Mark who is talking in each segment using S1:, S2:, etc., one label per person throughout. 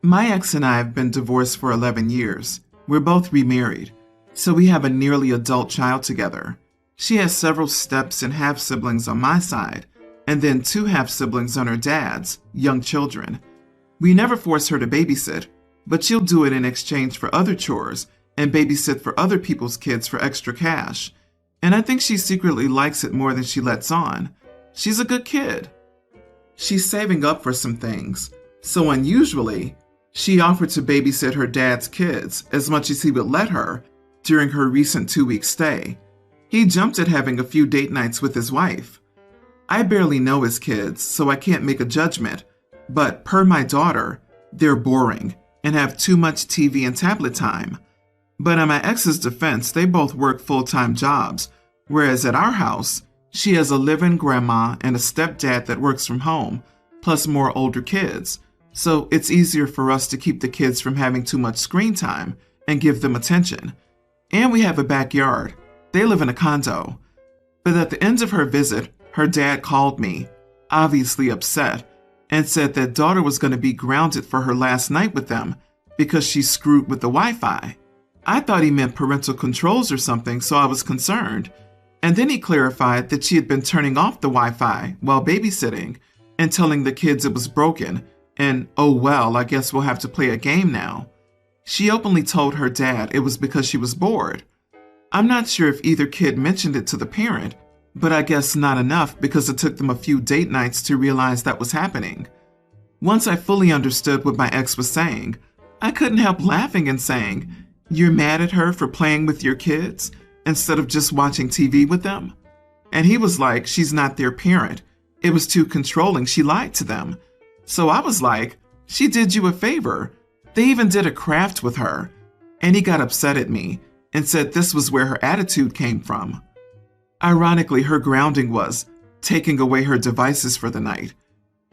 S1: My ex and I have been divorced for 11 years. We're both remarried, so we have a nearly adult child together. She has several steps and half-siblings on my side, and then two half-siblings on her dad's, young children. We never force her to babysit, but she'll do it in exchange for other chores and babysit for other people's kids for extra cash. And I think she secretly likes it more than she lets on. She's a good kid. She's saving up for some things, so unusually, she offered to babysit her dad's kids as much as he would let her during her recent 2-week stay. He jumped at having a few date nights with his wife. I barely know his kids, so I can't make a judgment, but per my daughter, they're boring and have too much TV and tablet time. But in my ex's defense, they both work full-time jobs, whereas at our house, she has a live-in grandma and a stepdad that works from home, plus more older kids. So it's easier for us to keep the kids from having too much screen time and give them attention. And we have a backyard. They live in a condo. But at the end of her visit, her dad called me, obviously upset, and said that daughter was going to be grounded for her last night with them because she screwed with the Wi-Fi. I thought he meant parental controls or something, so I was concerned. And then he clarified that she had been turning off the Wi-Fi while babysitting and telling the kids it was broken. And, oh well, I guess we'll have to play a game now. She openly told her dad it was because she was bored. I'm not sure if either kid mentioned it to the parent, but I guess not enough because it took them a few date nights to realize that was happening. Once I fully understood what my ex was saying, I couldn't help laughing and saying, "You're mad at her for playing with your kids instead of just watching TV with them?" And he was like, "She's not their parent. It was too controlling. She lied to them." So I was like, "She did you a favor. They even did a craft with her." And he got upset at me and said this was where her attitude came from. Ironically, her grounding was taking away her devices for the night.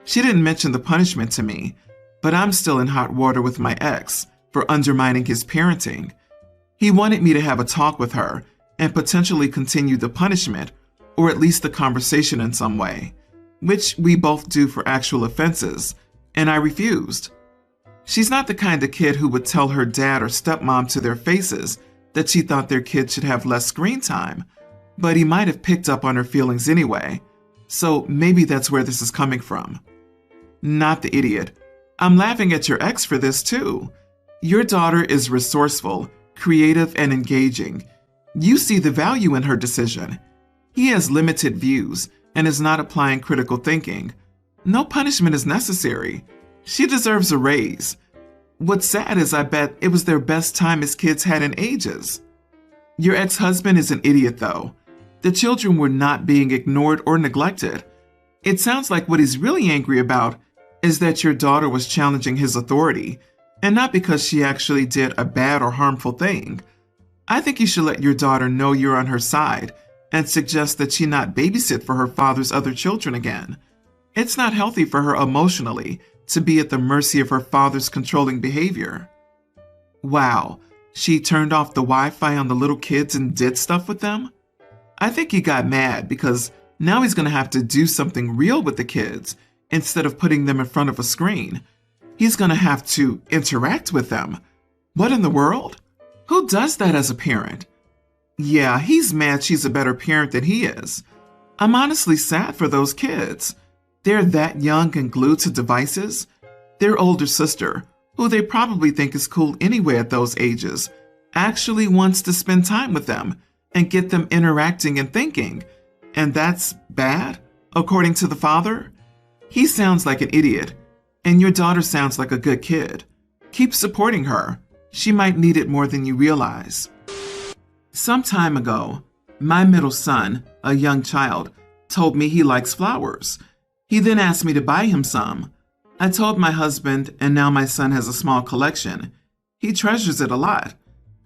S1: She didn't mention the punishment to me, but I'm still in hot water with my ex for undermining his parenting. He wanted me to have a talk with her and potentially continue the punishment, or at least the conversation in some way, which we both do for actual offenses, and I refused. She's not the kind of kid who would tell her dad or stepmom to their faces that she thought their kid should have less screen time, but he might have picked up on her feelings anyway, so maybe that's where this is coming from. Not the idiot. I'm laughing at your ex for this too. Your daughter is resourceful, creative, and engaging. You see the value in her decision. He has limited views and is not applying critical thinking. No punishment is necessary. She deserves a raise. What's sad is I bet it was their best time his kids had in ages. Your ex-husband is an idiot though. The children were not being ignored or neglected. It sounds like what he's really angry about is that your daughter was challenging his authority, and not because she actually did a bad or harmful thing. I think you should let your daughter know you're on her side and suggest that she not babysit for her father's other children again. It's not healthy for her emotionally to be at the mercy of her father's controlling behavior. Wow, she turned off the Wi-Fi on the little kids and did stuff with them? I think he got mad because now he's going to have to do something real with the kids instead of putting them in front of a screen. He's going to have to interact with them. What in the world? Who does that as a parent? Yeah, he's mad she's a better parent than he is. I'm honestly sad for those kids. They're that young and glued to devices. Their older sister, who they probably think is cool anyway at those ages, actually wants to spend time with them and get them interacting and thinking. And that's bad, according to the father? He sounds like an idiot, and your daughter sounds like a good kid. Keep supporting her. She might need it more than you realize. Some time ago, my middle son, a young child, told me he likes flowers. He then asked me to buy him some. I told my husband, and now my son has a small collection. He treasures it a lot.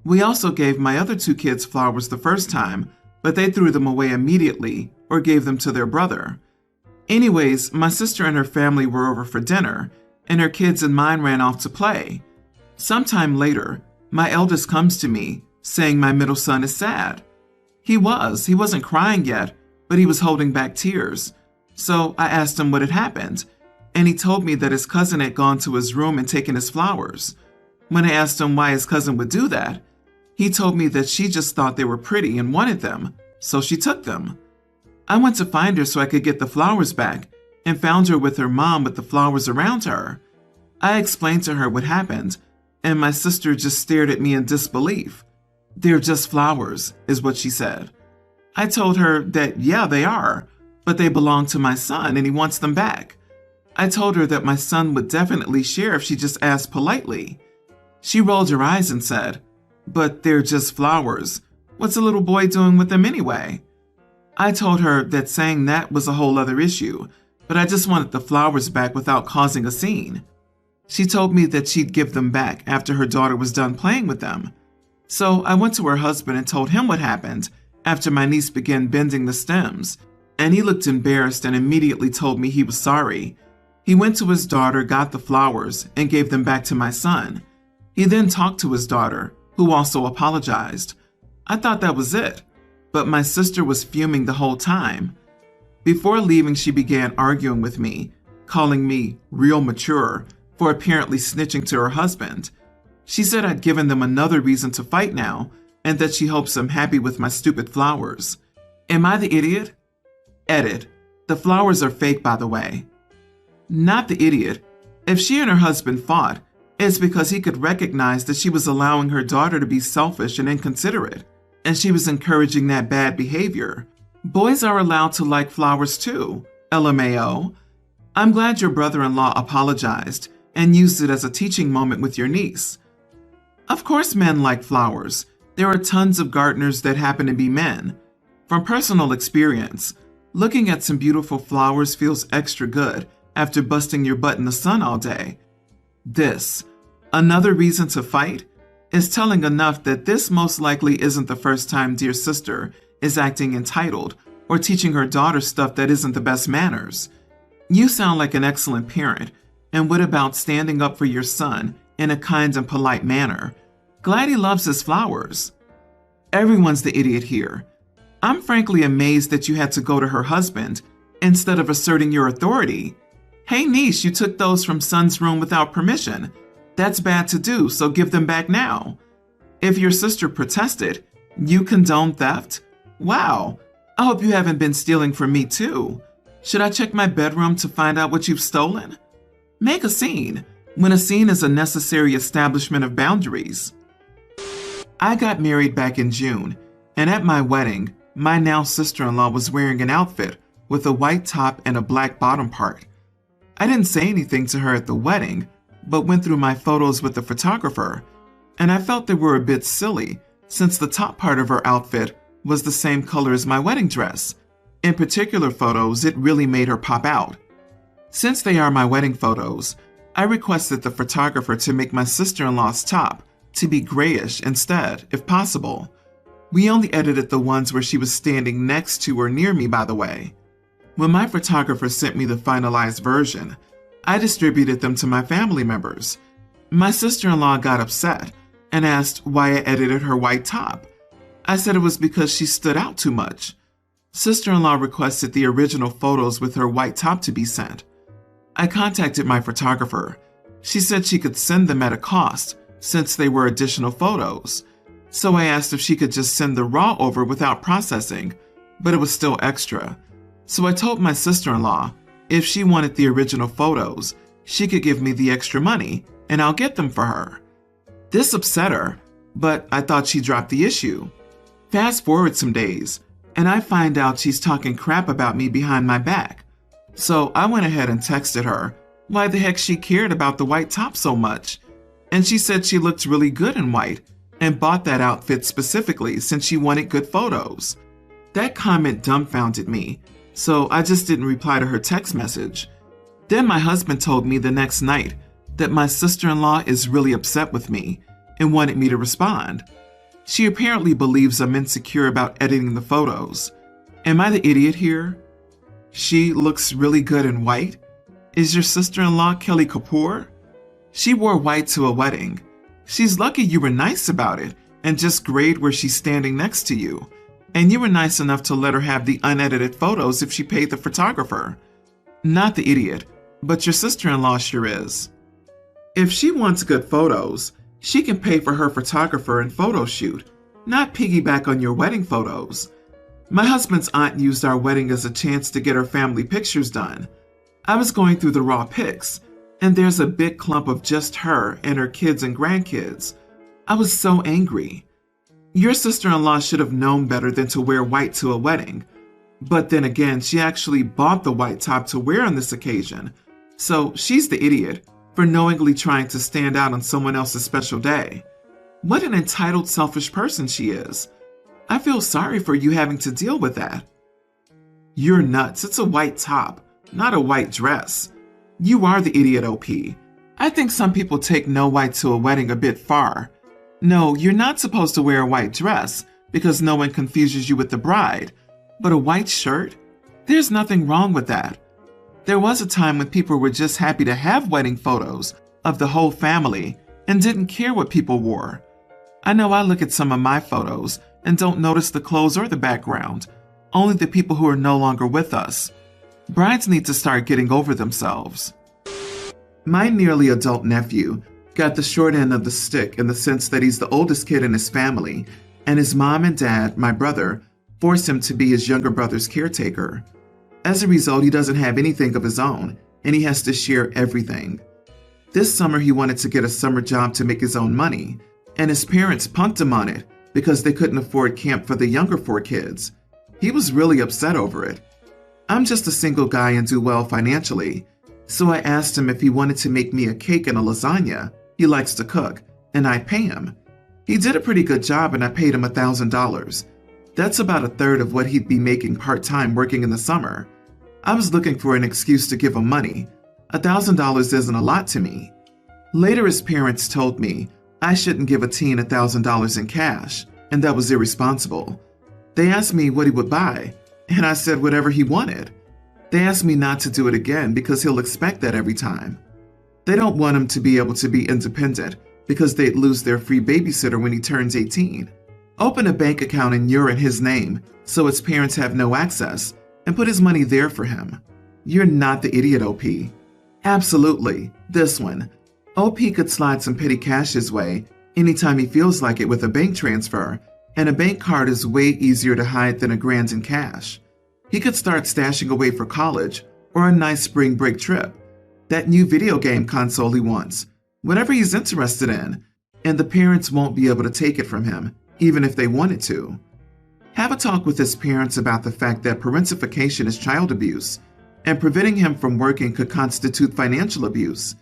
S1: We also gave my other two kids flowers the first time, but they threw them away immediately or gave them to their brother. Anyways, my sister and her family were over for dinner, and her kids and mine ran off to play. Sometime later, my eldest comes to me, saying my middle son is sad. He wasn't crying yet, but he was holding back tears. So I asked him what had happened. and he told me that his cousin had gone to his room and taken his flowers. When I asked him why his cousin would do that, he told me that she just thought they were pretty and wanted them, so she took them. I went to find her so I could get the flowers back and found her with her mom with the flowers around her. I explained to her what happened, and my sister just stared at me in disbelief. "They're just flowers," is what she said. I told her that, yeah, they are, but they belong to my son and he wants them back. I told her that my son would definitely share if she just asked politely. She rolled her eyes and said, "But they're just flowers. What's a little boy doing with them anyway?" I told her that saying that was a whole other issue, but I just wanted the flowers back without causing a scene. She told me that she'd give them back after her daughter was done playing with them. So I went to her husband and told him what happened after my niece began bending the stems, and he looked embarrassed and immediately told me he was sorry. He went to his daughter, got the flowers, and gave them back to my son. He then talked to his daughter, who also apologized. I thought that was it, but my sister was fuming the whole time. Before leaving, she began arguing with me, calling me real mature for apparently snitching to her husband. She said I'd given them another reason to fight now, and that she hopes I'm happy with my stupid flowers. Am I the idiot? Edit. The flowers are fake, by the way. Not the idiot. If she and her husband fought, it's because he could recognize that she was allowing her daughter to be selfish and inconsiderate, and she was encouraging that bad behavior. Boys are allowed to like flowers too, LMAO. I'm glad your brother-in-law apologized and used it as a teaching moment with your niece. Of course men like flowers. There are tons of gardeners that happen to be men. From personal experience, looking at some beautiful flowers feels extra good after busting your butt in the sun all day. This, another reason to fight, is telling enough that this most likely isn't the first time dear sister is acting entitled or teaching her daughter stuff that isn't the best manners. You sound like an excellent parent, and what about standing up for your son in a kind and polite manner? Glad he loves his flowers. Everyone's the idiot here. I'm frankly amazed that you had to go to her husband instead of asserting your authority. Hey niece, you took those from son's room without permission. That's bad to do, so give them back now. If your sister protested, you condone theft? Wow, I hope you haven't been stealing from me too. Should I check my bedroom to find out what you've stolen? Make a scene, when a scene is a necessary establishment of boundaries. I got married back in June, and at my wedding, my now sister-in-law was wearing an outfit with a white top and a black bottom part. I didn't say anything to her at the wedding, but went through my photos with the photographer, and I felt they were a bit silly since the top part of her outfit was the same color as my wedding dress. In particular photos, it really made her pop out. Since they are my wedding photos, I requested the photographer to make my sister-in-law's top to be grayish instead, if possible. We only edited the ones where she was standing next to or near me, by the way. When my photographer sent me the finalized version, I distributed them to my family members. My sister-in-law got upset and asked why I edited her white top. I said it was because she stood out too much. Sister-in-law requested the original photos with her white top to be sent. I contacted my photographer. She said she could send them at a cost since they were additional photos. So I asked if she could just send the raw over without processing, but it was still extra. So I told my sister-in-law if she wanted the original photos, she could give me the extra money and I'll get them for her. This upset her, but I thought she dropped the issue. Fast forward some days, and I find out she's talking crap about me behind my back. So I went ahead and texted her why the heck she cared about the white top so much. And she said she looked really good in white and bought that outfit specifically since she wanted good photos. That comment dumbfounded me, so I just didn't reply to her text message. Then my husband told me the next night that my sister-in-law is really upset with me and wanted me to respond. She apparently believes I'm insecure about editing the photos. Am I the idiot here? She looks really good in white? Is your sister-in-law Kelly Kapoor? She wore white to a wedding. She's lucky you were nice about it and just grayed where she's standing next to you. And you were nice enough to let her have the unedited photos if she paid the photographer. Not the idiot. but your sister-in-law sure is. If she wants good photos, she can pay for her photographer and photo shoot, not piggyback on your wedding photos. My husband's aunt used our wedding as a chance to get her family pictures done. I was going through the raw pics, and there's a big clump of just her and her kids and grandkids. I was so angry. Your sister-in-law should have known better than to wear white to a wedding. But then again, she actually bought the white top to wear on this occasion. So she's the idiot for knowingly trying to stand out on someone else's special day. What an entitled, selfish person she is. I feel sorry for you having to deal with that. You're nuts. It's a white top, not a white dress. You are the idiot, OP. I think some people take no white to a wedding a bit far. No, you're not supposed to wear a white dress because no one confuses you with the bride. But a white shirt? There's nothing wrong with that. There was a time when people were just happy to have wedding photos of the whole family and didn't care what people wore. I know I look at some of my photos and don't notice the clothes or the background, only the people who are no longer with us. Brides need to start getting over themselves. My nearly adult nephew got the short end of the stick in the sense that he's the oldest kid in his family, and his mom and dad, my brother, forced him to be his younger brother's caretaker. As a result, he doesn't have anything of his own, and he has to share everything. This summer, he wanted to get a summer job to make his own money, and his parents punked him on it because they couldn't afford camp for the younger 4 kids. He was really upset over it. I'm just a single guy and do well financially, so I asked him if he wanted to make me a cake and a lasagna. He likes to cook, and I'd pay him. He did a pretty good job, and I paid him $1,000. That's about a third of what he'd be making part-time working in the summer. I was looking for an excuse to give him money. $1,000 isn't a lot to me. Later, his parents told me I shouldn't give a teen $1,000 in cash, and that was irresponsible. They asked me what he would buy, and I said whatever he wanted. They asked me not to do it again because he'll expect that every time. They don't want him to be able to be independent because they'd lose their free babysitter when he turns 18. Open a bank account in your and his name so his parents have no access, and put his money there for him. You're not the idiot, OP. Absolutely, this one. OP could slide some petty cash his way anytime he feels like it with a bank transfer, and a bank card is way easier to hide than $1,000 in cash. He could start stashing away for college or a nice spring break trip, that new video game console he wants, whatever he's interested in, and the parents won't be able to take it from him, even if they wanted to. Have a talk with his parents about the fact that parentification is child abuse, and preventing him from working could constitute financial abuse,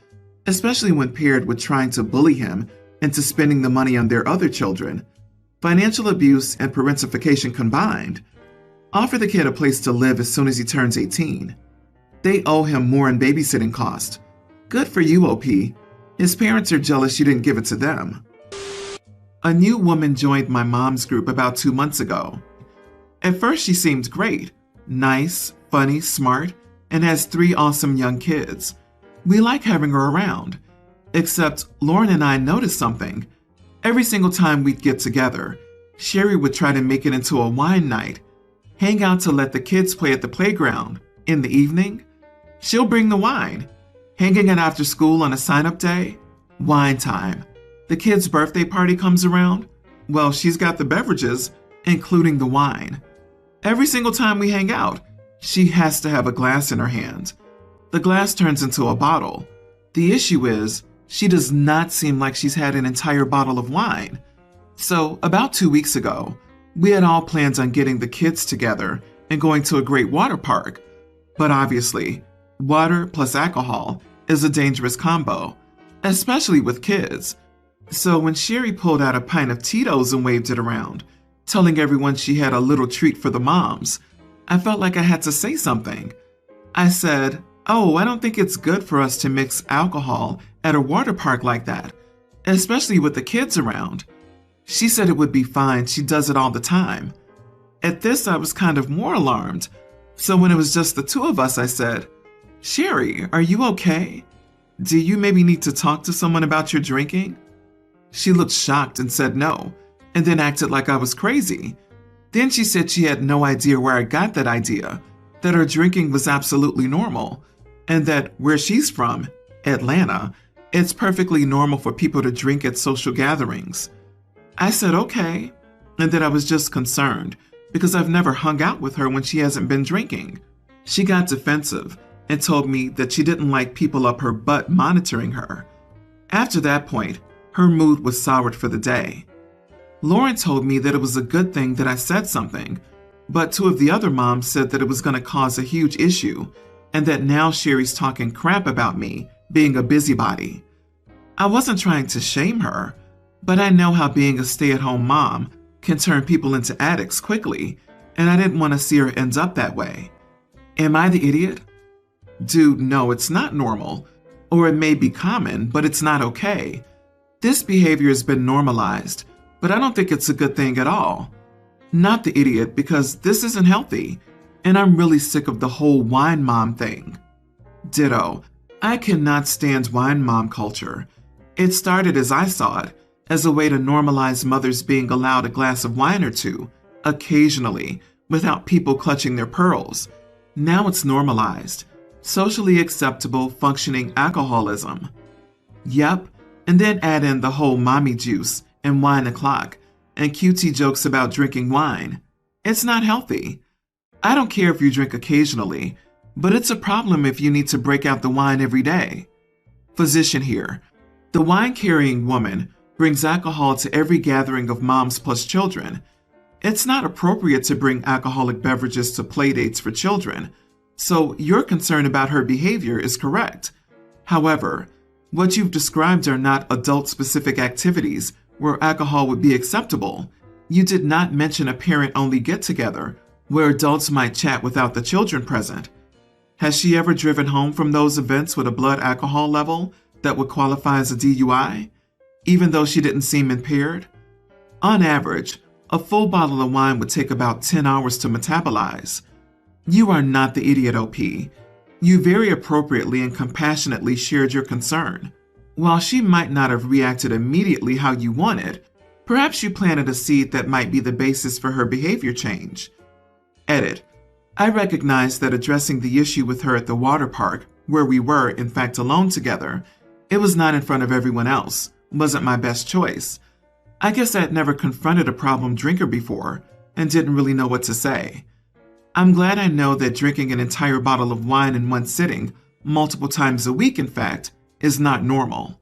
S1: especially when paired with trying to bully him into spending the money on their other children. Financial abuse and parentification combined. Offer the kid a place to live as soon as he turns 18. They owe him more in babysitting cost. Good for you, OP. His parents are jealous you didn't give it to them. A new woman joined my mom's group about 2 months ago. At first, she seemed great. Nice, funny, smart, and has 3 awesome young kids. We like having her around. Except Lauren and I noticed something. Every single time we'd get together, Sherry would try to make it into a wine night. Hang out to let the kids play at the playground. In the evening, she'll bring the wine. Hanging out after school on a sign-up day? Wine time. The kid's birthday party comes around? Well, she's got the beverages, including the wine. Every single time we hang out, she has to have a glass in her hand. The glass turns into a bottle. The issue is, she does not seem like she's had an entire bottle of wine. So, about 2 weeks ago, we had all plans on getting the kids together and going to a great water park. But obviously, water plus alcohol is a dangerous combo, especially with kids. So when Sherry pulled out a pint of Tito's and waved it around, telling everyone she had a little treat for the moms, I felt like I had to say something. I said, "Oh, I don't think it's good for us to mix alcohol at a water park like that, especially with the kids around." She said it would be fine, she does it all the time. At this, I was kind of more alarmed. So when it was just the 2 of us, I said, "Sherry, are you okay? Do you maybe need to talk to someone about your drinking?" She looked shocked and said no, and then acted like I was crazy. Then she said she had no idea where I got that idea, that her drinking was absolutely normal, and that where she's from, Atlanta, it's perfectly normal for people to drink at social gatherings. I said okay, and that I was just concerned because I've never hung out with her when she hasn't been drinking. She got defensive and told me that she didn't like people up her butt monitoring her. After that point, her mood was soured for the day. Lauren told me that it was a good thing that I said something, but two of the other moms said that it was going to cause a huge issue and that now Sherry's talking crap about me being a busybody. I wasn't trying to shame her, but I know how being a stay-at-home mom can turn people into addicts quickly, and I didn't want to see her end up that way. Am I the idiot? Dude, no, it's not normal. Or it may be common, but it's not okay. This behavior has been normalized, but I don't think it's a good thing at all. Not the idiot, because this isn't healthy, and I'm really sick of the whole wine mom thing. Ditto. I cannot stand wine mom culture. It started, as I saw it, as a way to normalize mothers being allowed a glass of wine or two, occasionally, without people clutching their pearls. Now it's normalized. Socially acceptable, functioning alcoholism. Yep, and then add in the whole mommy juice and wine o'clock and QT jokes about drinking wine. It's not healthy. I don't care if you drink occasionally, but it's a problem if you need to break out the wine every day. Physician here. The wine-carrying woman brings alcohol to every gathering of moms plus children. It's not appropriate to bring alcoholic beverages to playdates for children, so your concern about her behavior is correct. However, what you've described are not adult-specific activities where alcohol would be acceptable. You did not mention a parent-only get-together where adults might chat without the children present. Has she ever driven home from those events with a blood alcohol level that would qualify as a DUI, even though she didn't seem impaired? On average, a full bottle of wine would take about 10 hours to metabolize. You are not the idiot, OP. You very appropriately and compassionately shared your concern. While she might not have reacted immediately how you wanted, perhaps you planted a seed that might be the basis for her behavior change. Edit. I recognize that addressing the issue with her at the water park, where we were, in fact, alone together, it was not in front of everyone else, wasn't my best choice. I guess I'd never confronted a problem drinker before and didn't really know what to say. I'm glad I know that drinking an entire bottle of wine in one sitting, multiple times a week in fact, is not normal.